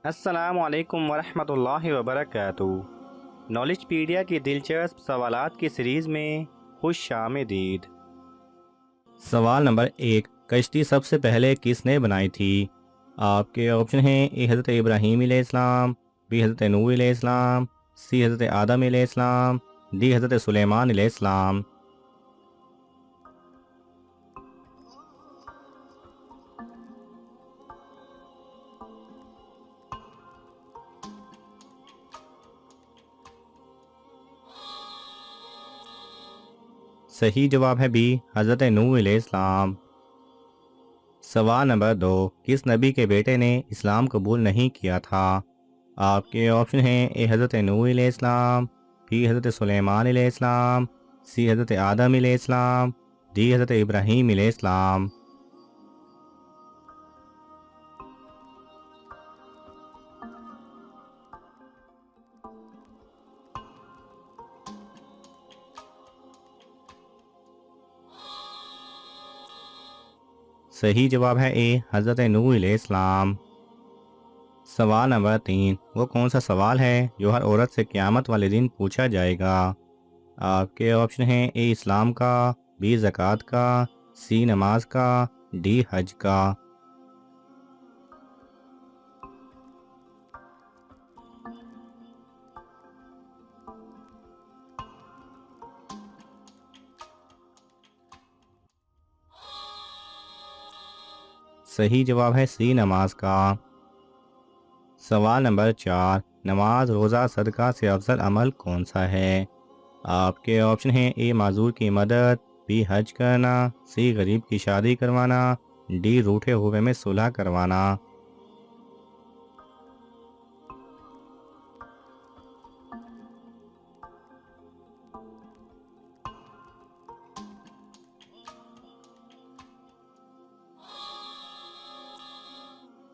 अस्सलाम वालेकुम वरहमतुल्लाहि वबरकातुहू। नॉलेजपीडिया की दिलचस्प सवालात की सीरीज़ में खुश आमदीद। सवाल नंबर 1, कश्ती सबसे पहले किसने बनाई थी? आपके ऑप्शन हैं ए हज़रत इब्राहीम अलैहिस्सलाम, बी हज़रत नूह अलैहिस्सलाम, सी हज़रत आदम अलैहिस्सलाम, डी हज़रत सुलेमान अलैहिस्सलाम। सही जवाब है बी हज़रत नूह अलैहिस्सलाम। सवाल नंबर 2, किस नबी के बेटे ने इस्लाम कबूल नहीं किया था? आपके ऑप्शन हैं ए हज़रत नूह अलैहिस्सलाम, बी हज़रत सुलेमान अलैहिस्सलाम, सी हज़रत आदम अलैहिस्सलाम, डी हज़रत इब्राहीम अलैहिस्सलाम। सही जवाब है ए हज़रत नूह अलैहिस्सलाम। सवाल नंबर 3, वो कौन सा सवाल है जो हर औरत से क़यामत वाले दिन पूछा जाएगा? आपके ऑप्शन हैं ए इस्लाम का, बी ज़कात का, सी नमाज का, डी हज का। सही जवाब है सी नमाज का। सवाल नंबर 4, नमाज रोज़ा सदका से अफजल अमल कौन सा है? आपके ऑप्शन हैं ए माजूर की मदद, बी हज करना, सी गरीब की शादी करवाना, डी रूठे हुए में सुलह करवाना।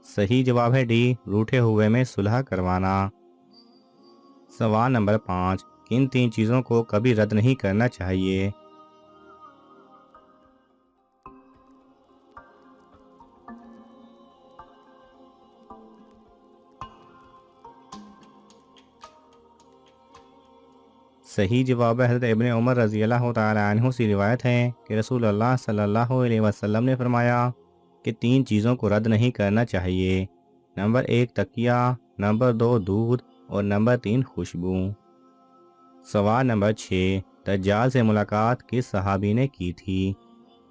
सही जवाब है डी रूठे हुए में सुलह करवाना। सवाल नंबर 5, किन तीन चीज़ों को कभी रद्द नहीं करना चाहिए? सही जवाब है हज़रत इब्ने उमर रज़ी अल्लाह तआला अन्हु से रिवायत है कि रसूल अल्लाह सल्लल्लाहु अलैहि वसल्लम ने फरमाया कि तीन चीज़ों को रद्द नहीं करना चाहिए। नंबर 1 तकिया, नंबर 2 दूध और नंबर 3 खुशबू। सवाल नंबर 6, दज्जाल से मुलाकात किस सहाबी ने की थी?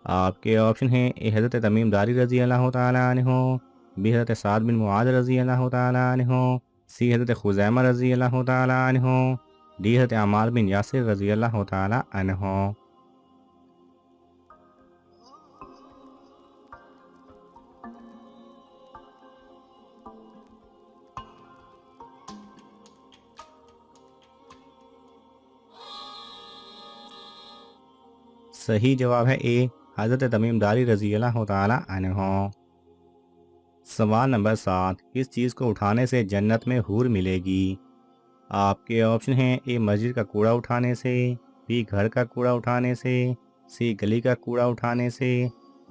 आपके ऑप्शन हैं ए हज़रत तमीम दारी रज़ी अल्लाह तआला अन्हु, बी हज़रत साद बिन मुआज़ रज़ी अल्लाह तआला अन्हु, सी हज़रत खुज़ैमा रज़ी अल्लाह तआला अन्हु, डी हज़रत अम्मार बिन यासिर रज़ी अल्लाह तआला अन्हु। सही जवाब है ए हज़रत तमीम दारी रज़ी अल्लाह तआला अन्हु। सवाल नंबर 7, किस चीज़ को उठाने से जन्नत में हूर मिलेगी? आपके ऑप्शन हैं ए मस्जिद का कूड़ा उठाने से, बी घर का कूड़ा उठाने से, सी गली का कूड़ा उठाने से,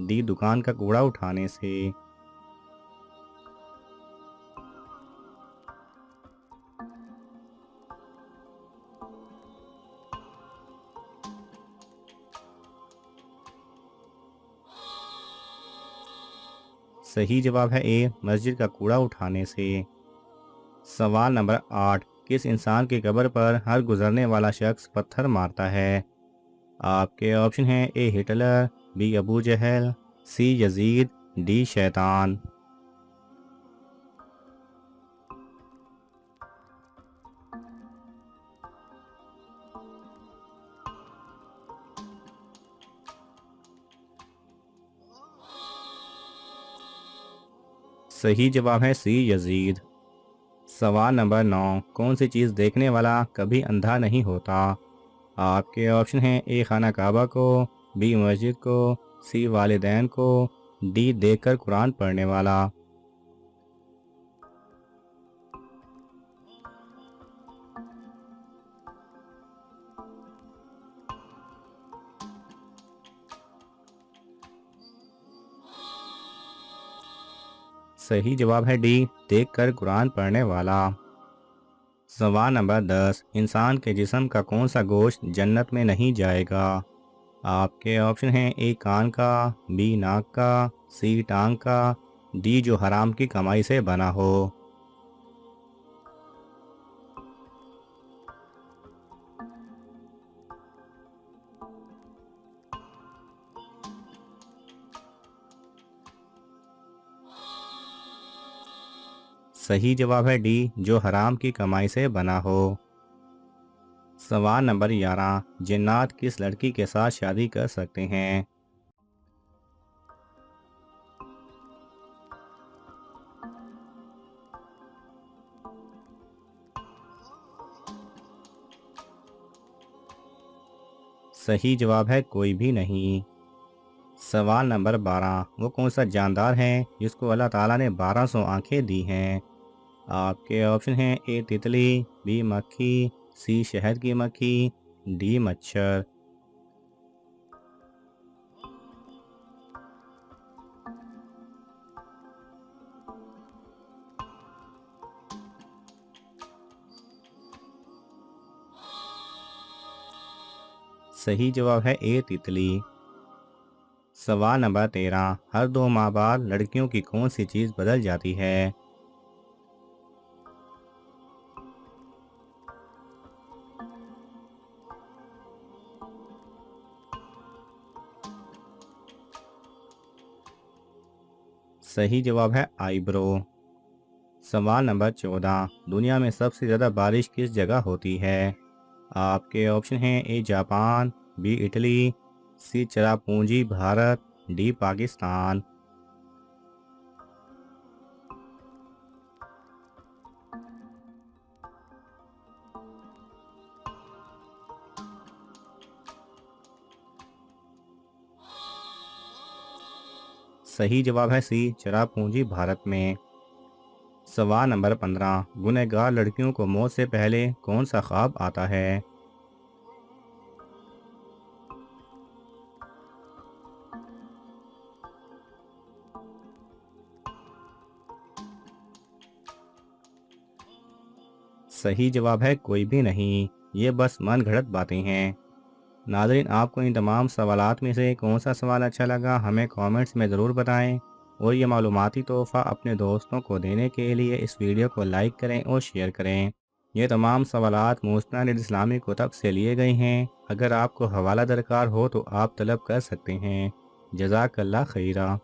डी दुकान का कूड़ा उठाने से। सही जवाब है ए मस्जिद का कूड़ा उठाने से। सवाल नंबर 8, किस इंसान की कब्र पर हर गुजरने वाला शख्स पत्थर मारता है? आपके ऑप्शन हैं A Hitler, B Abu Jahl, C Yazid, D शैतान। सही जवाब है सी यजीद। सवाल नंबर 9, कौन सी चीज़ देखने वाला कभी अंधा नहीं होता? आपके ऑप्शन हैं ए खाना काबा को, बी मस्जिद को, सी वालिदैन को, डी देखकर कुरान पढ़ने वाला। सही जवाब है डी, देखकर कुरान पढ़ने वाला। सवाल नंबर 10, इंसान के जिस्म का कौन सा गोश्त जन्नत में नहीं जाएगा? आपके ऑप्शन हैं ए कान का, बी नाक का, सी टांग का, डी जो हराम की कमाई से बना हो। सही जवाब है डी, जो हराम की कमाई से बना हो। सवाल नंबर 11, जिन्नात किस लड़की के साथ शादी कर सकते हैं? सही जवाब है कोई भी नहीं। सवाल नंबर 12, वो कौन सा जानदार है जिसको अल्लाह ताला ने 1200 आंखें दी हैं? आपके ऑप्शन हैं ए तितली, बी मक्खी, सी शहद की मक्खी, डी मच्छर। सही जवाब है ए तितली। सवाल नंबर 13, हर 2 माह बाद लड़कियों की कौन सी चीज़ बदल जाती है? सही जवाब है आईब्रो। सवाल नंबर 14, दुनिया में सबसे ज़्यादा बारिश किस जगह होती है? आपके ऑप्शन हैं A Japan, B Italy, C Cherrapunji Bharat, D Pakistan. सही जवाब है सी चरापूंजी भारत में। सवाल नंबर 15, गुनहगार लड़कियों को मौत से पहले कौन सा ख्वाब आता है? सही जवाब है कोई भी नहीं, ये बस मन घड़त बातें हैं। नाज़रीन, आपको इन तमाम सवालात में से कौन सा सवाल अच्छा लगा हमें कमेंट्स में ज़रूर बताएं, और ये मालूमाती तोहफ़ा अपने दोस्तों को देने के लिए इस वीडियो को लाइक करें और शेयर करें। ये तमाम सवालात मुस्तानिद इस्लामी कुतब से लिए गए हैं। अगर आपको हवाला दरकार हो तो आप तलब कर सकते हैं। जज़ाकल्लाह खैरा।